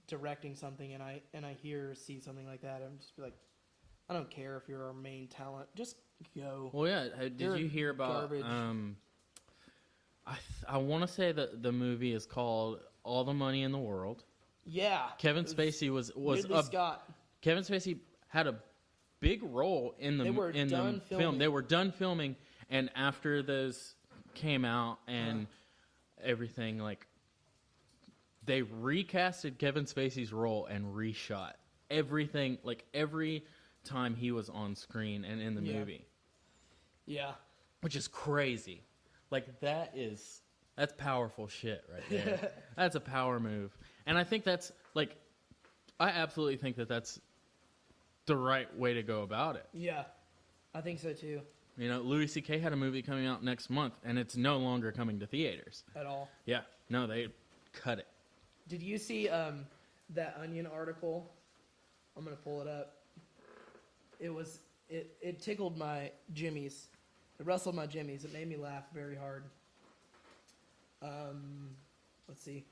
directing something and I hear or see something like that, I'm just be like, I don't care if you're our main talent, just go. Well, yeah. Did you hear about? Garbage. I want to say that the movie is called All the Money in the World. Yeah, Kevin Spacey was Ridley Scott. Kevin Spacey had a big role in the film. They were done filming, and after those came out and everything, like they recasted Kevin Spacey's role and reshot everything, like every time he was on screen and in the movie. Yeah, which is crazy. Like that's powerful shit right there. That's a power move. And I think that's like, I absolutely think that that's the right way to go about it. Yeah, I think so too. You know, Louis C.K. had a movie coming out next month, and it's no longer coming to theaters. At all. Yeah. No, they cut it. Did you see that Onion article? I'm going to pull it up. It tickled my jimmies. It rustled my jimmies. It made me laugh very hard. Let's see.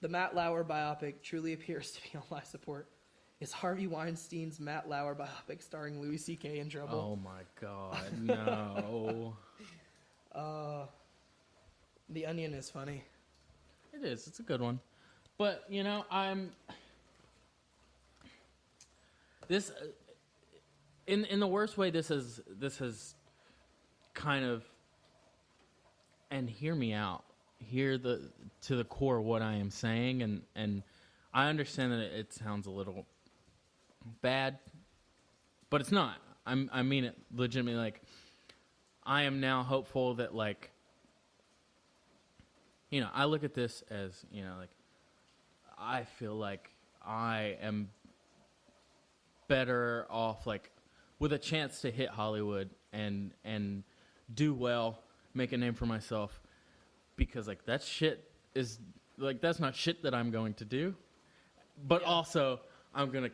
The Matt Lauer biopic truly appears to be on life support. Is Harvey Weinstein's Matt Lauer biopic starring Louis C.K. in trouble? Oh my God, no. The Onion is funny. It is. It's a good one. But, you know, this, in the worst way, this has kind of, and hear me out, to the core what I am saying, and I understand that it sounds a little bad, but it's not. I mean it legitimately. Like, I am now hopeful that, like, you know, I look at this as, you know, like, I feel like I am better off, like, with a chance to hit Hollywood and do well, make a name for myself, because, like, that shit is, like, that's not shit that I'm going to do, but also I'm going to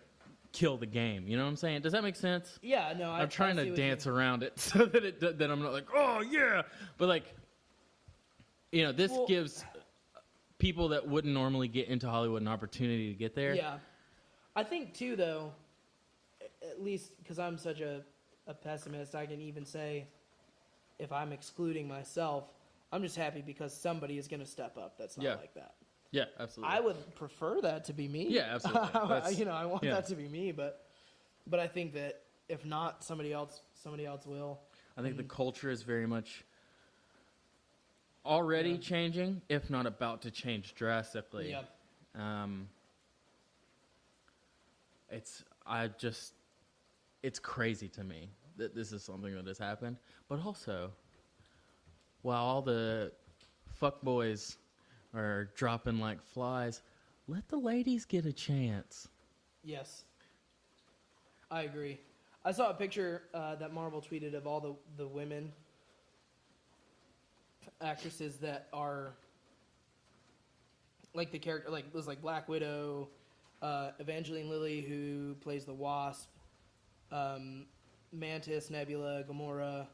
kill the game. You know what I'm saying? Does that make sense? Yeah, no, I'm trying to dance around it so that I'm not like, oh, yeah. But, like, you know, this gives people that wouldn't normally get into Hollywood an opportunity to get there. Yeah. I think, too, though, at least because I'm such a pessimist, I can even say, if I'm excluding myself, I'm just happy because somebody is going to step up that's not like that. Yeah, absolutely. I would prefer that to be me. Yeah, absolutely. You know, I want that to be me, but I think that if not, somebody else will. I think the culture is very much already changing, if not about to change drastically. Yeah. It's crazy to me that this is something that has happened. But also, while all the fuckboys are dropping like flies, let the ladies get a chance. Yes. I agree. I saw a picture that Marvel tweeted of all the women actresses that are like the character, like it was like Black Widow, Evangeline Lilly, who plays the Wasp, Mantis, Nebula, Gamora.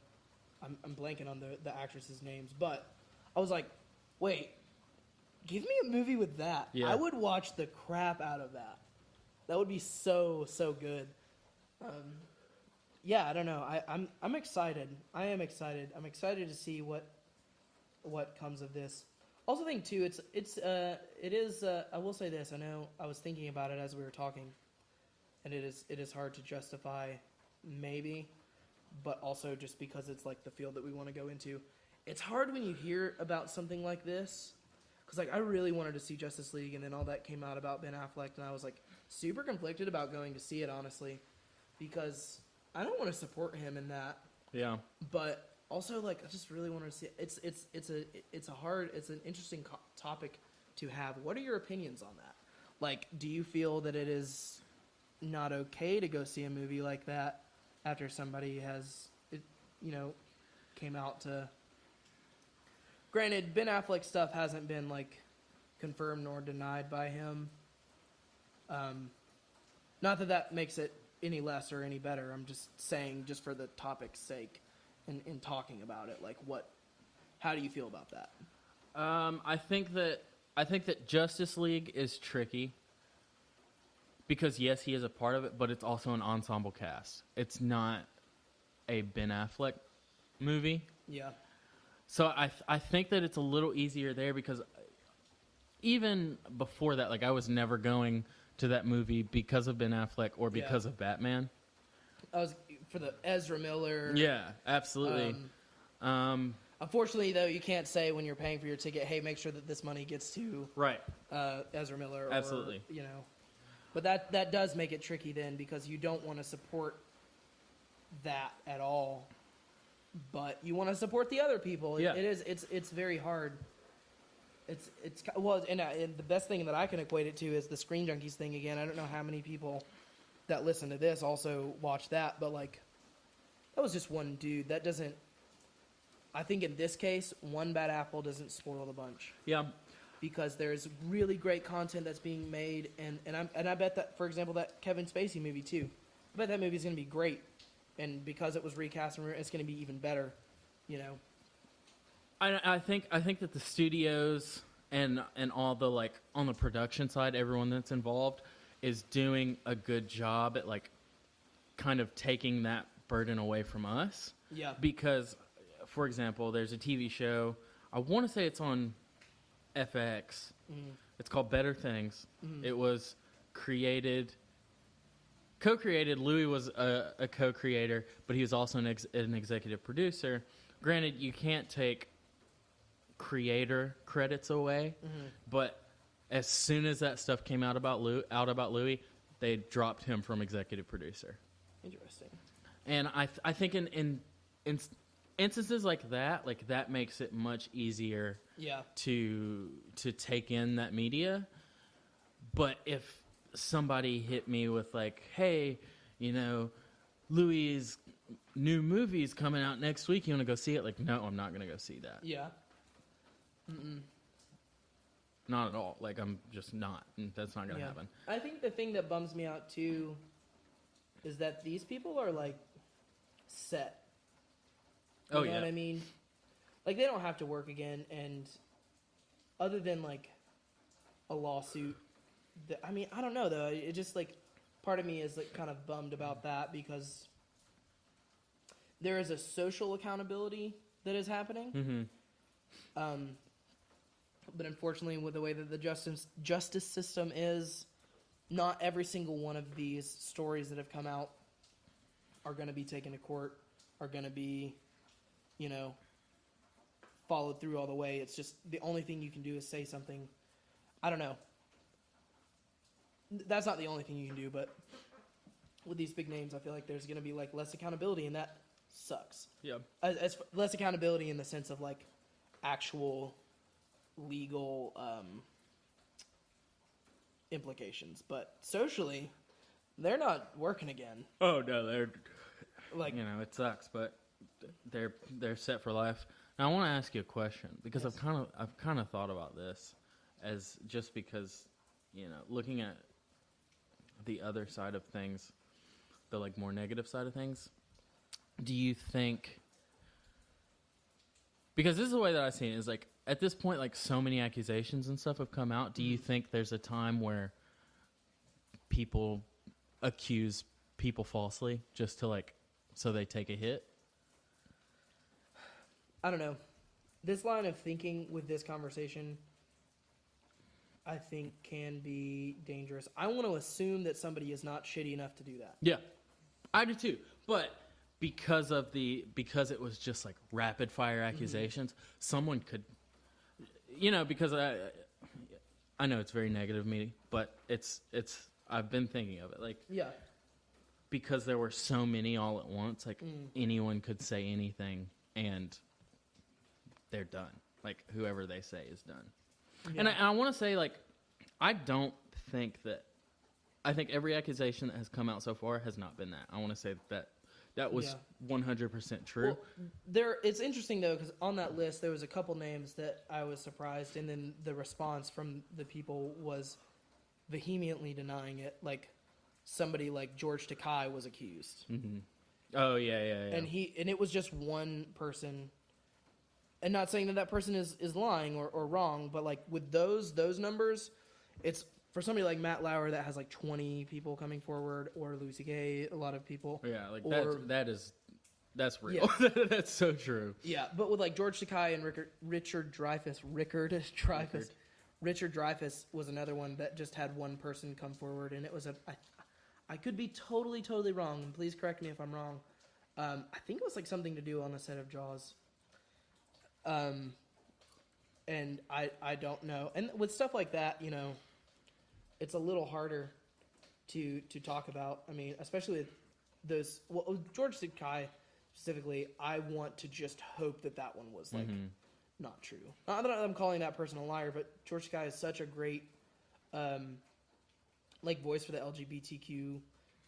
I'm blanking on the actresses' names, but I was like, wait, give me a movie with that. Yeah. I would watch the crap out of that. That would be so good. Yeah, I don't know. I'm excited. I am excited. I'm excited to see what comes of this. Also think too, it is I will say this. I know I was thinking about it as we were talking, and it is hard to justify maybe, but also just because it's like the field that we want to go into. It's hard when you hear about something like this, because like I really wanted to see Justice League, and then all that came out about Ben Affleck, and I was like super conflicted about going to see it, honestly, because I don't want to support him in that. Yeah. But also, like, I just really want to see it. It's an interesting topic to have. What are your opinions on that? Like, do you feel that it is not okay to go see a movie like that after somebody has, came out to... Granted, Ben Affleck's stuff hasn't been, like, confirmed nor denied by him. Not that makes it any less or any better. I'm just saying, just for the topic's sake, in talking about it, like, how do you feel about that? I think that Justice League is tricky because yes, he is a part of it, but it's also an ensemble cast. It's not a Ben Affleck movie. Yeah. So I think that it's a little easier there because even before that, like I was never going to that movie because of Ben Affleck or because of Batman. I was for the Ezra Miller. Yeah, absolutely. Unfortunately, though, you can't say when you're paying for your ticket, "Hey, make sure that this money gets to Ezra Miller." Or, Absolutely. But that does make it tricky then because you don't want to support that at all, but you want to support the other people. Yeah. It's very hard. It's well, and the best thing that I can equate it to is the Screen Junkies thing again. I don't know how many people that listen to this also watch that, but like that was just one dude. That doesn't. I think in this case, one bad apple doesn't spoil the bunch. Yeah. Because there's really great content that's being made, and I bet that, for example, that Kevin Spacey movie too. I bet that movie's going to be great, and because it was recast, it's going to be even better. I think that the studios and all the like on the production side, everyone that's involved is doing a good job at like kind of taking that burden away from us. Yeah. Because, for example, there's a TV show. I want to say it's on FX. Mm-hmm. It's called Better Things. Mm-hmm. It was co-created. Louis was a co-creator, but he was also an executive producer. Granted, you can't take creator credits away, but as soon as that stuff came out about Louis, they dropped him from executive producer. Interesting. And I think in instances like that makes it much easier to take in that media. But if somebody hit me with like, hey, Louis' new movie's coming out next week, you want to go see it? Like, no, I'm not going to go see that. Yeah. Mm-mm. Not at all. Like, I'm just not. That's not going to happen. I think the thing that bums me out, too, is that these people are, like, set. You know what I mean? Like, they don't have to work again, and other than, like, a lawsuit, I don't know, though. It just, like, part of me is, like, kind of bummed about that because there is a social accountability that is happening. Mm-hmm. But unfortunately, with the way that the justice system is, not every single one of these stories that have come out are going to be taken to court, are going to be, followed through all the way. It's just the only thing you can do is say something. I don't know. That's not the only thing you can do, but with these big names, I feel like there's going to be like less accountability, and that sucks. Yeah. As less accountability in the sense of like actual legal implications, but socially, they're not working again. Oh no, they're like it sucks, but they're set for life. Now I want to ask you a question because I've kind of thought about this as just because looking at the other side of things, the like more negative side of things. Do you think? Because this is the way that I see it is like at this point, like so many accusations and stuff have come out. Do you think there's a time where people accuse people falsely just to like so they take a hit? I don't know. This line of thinking with this conversation, I think, can be dangerous. I want to assume that somebody is not shitty enough to do that. Yeah, I do too. But because it was just like rapid fire accusations, someone could, because I know it's very negative of me, but it's I've been thinking of it like because there were so many all at once, like anyone could say anything and they're done. Like whoever they say is done. Yeah. And I want to say like I think every accusation that has come out so far has not been that. I want to say that was 100% true. Well, it's interesting though because on that list there was a couple names that I was surprised, and then the response from the people was vehemently denying it. Like somebody like George Takei was accused. Mm-hmm. Oh yeah. And it was just one person. And not saying that person is lying or wrong, but like with those numbers, it's for somebody like Matt Lauer that has like 20 people coming forward, or Louis C.K., a lot of people. Yeah, like or, that's real. Yeah. That's so true. Yeah, but with like George Takei and Richard Dreyfuss, Richard Dreyfuss was another one that just had one person come forward, and it was I could be totally wrong, and please correct me if I'm wrong. I think it was like something to do on the set of Jaws. And I don't know. And with stuff like that, you know, it's a little harder to talk about. I mean, especially with those, well, George Takei specifically, I want to just hope that one was like not true. Not that I'm calling that person a liar, but George Takei is such a great like voice for the LGBTQ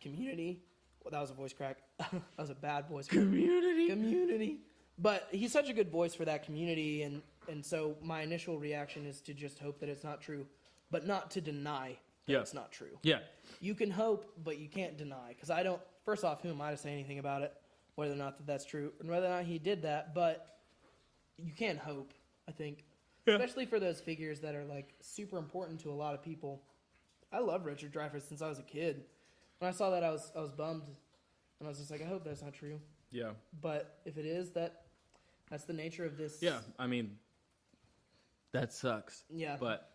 community. Well, that was a voice crack. That was a bad voice crack. Community. But he's such a good voice for that community, and so my initial reaction is to just hope that it's not true, but not to deny that it's not true. Yeah. You can hope, but you can't deny. Because I don't, first off, who am I to say anything about it, whether or not that's true, and whether or not he did that, but you can hope, I think. Yeah. Especially for those figures that are, like, super important to a lot of people. I love Richard Dreyfuss since I was a kid. When I saw that, I was bummed, and I was just like, I hope that's not true. Yeah. But if it is, that's the nature of this. Yeah, I mean, that sucks. Yeah. But,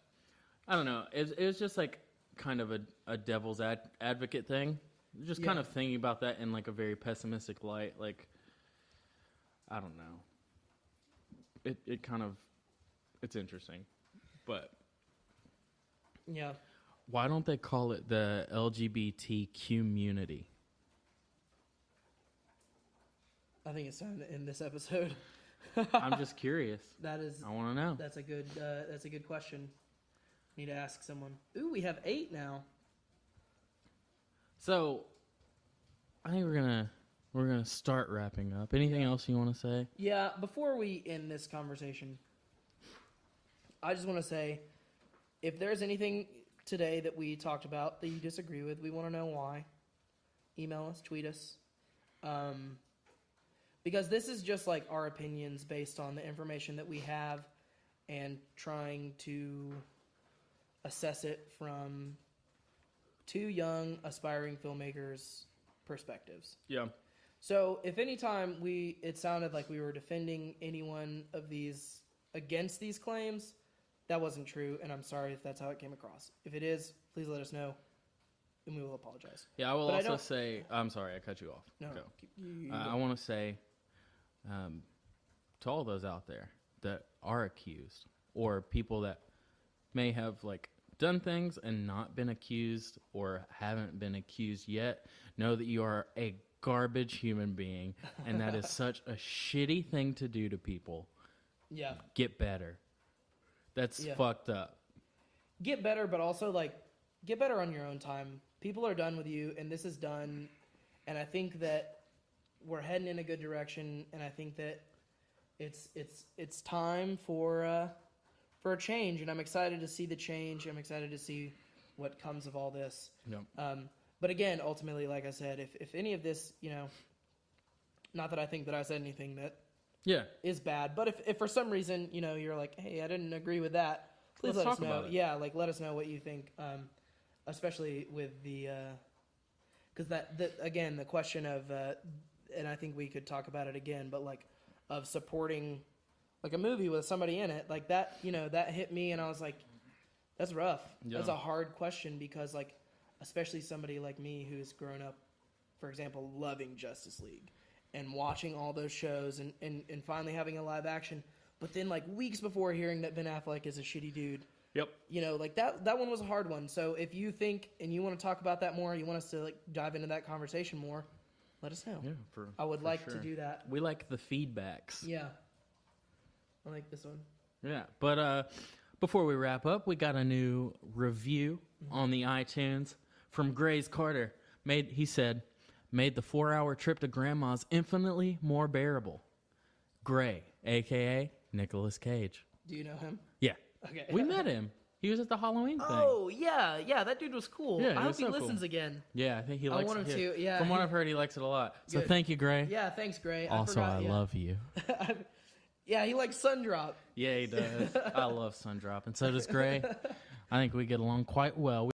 I don't know. It was just, like, kind of a devil's advocate thing. Just kind of thinking about that in, like, a very pessimistic light. Like, I don't know. It kind of, it's interesting. But. Yeah. Why don't they call it the LGBT community? I think it's time to end this episode. I'm just curious. I want to know. That's a good question. Need to ask someone. Ooh, we have 8 now. So, I think we're gonna start wrapping up. Anything else you want to say? Yeah. Before we end this conversation, I just want to say, if there's anything today that we talked about that you disagree with, we want to know why. Email us, tweet us. Because this is just like our opinions based on the information that we have and trying to assess it from 2 young, aspiring filmmakers' perspectives. Yeah. So if any time it sounded like we were defending any one of these against these claims, that wasn't true, and I'm sorry if that's how it came across. If it is, please let us know, and we will apologize. Yeah, I will also say, I'm sorry, I cut you off. No, I want to say, to all those out there that are accused, or people that may have like done things and not been accused, or haven't been accused yet, know that you are a garbage human being, and that is such a shitty thing to do to people. Yeah. Get better. That's fucked up. Get better, but also like get better on your own time. People are done with you, and this is done, and I think that we're heading in a good direction, and I think that it's time for a change, and I'm excited to see the change. I'm excited to see what comes of all this. Yep. But again, ultimately, like I said, if any of this, you know, not that I think that I said anything that is bad, but if for some reason, you know, you're like, hey, I didn't agree with that, please let us know. About it. Yeah, like let us know what you think, especially with the because again, the question of and I think we could talk about it again, but like of supporting like a movie with somebody in it, like that, you know, that hit me, and I was like, that's rough. Yeah. That's a hard question, because like, especially somebody like me who's grown up, for example, loving Justice League and watching all those shows and finally having a live action, but then like weeks before hearing that Ben Affleck is a shitty dude. Yep. You know, like that one was a hard one. So if you think and you want to talk about that more, you want us to like dive into that conversation more, let us know. Yeah, I would like to do that. We like the feedbacks. Yeah. I like this one. Yeah, but before we wrap up, we got a new review on the iTunes from Grace Carter. He said, made the 4-hour trip to Grandma's infinitely more bearable. Gray, a.k.a. Nicolas Cage. Do you know him? Yeah. Okay. We met him. He was at the Halloween thing. Oh, yeah, that dude was cool. Yeah, I hope he listens again. Yeah, I think he likes it. I want him to, yeah. From what I've heard, he likes it a lot. So Good. thank you, Gray. Yeah, thanks, Gray. Also, I love you. Yeah, he likes Sundrop. Yeah, he does. I love Sundrop, and so does Gray. I think we get along quite well.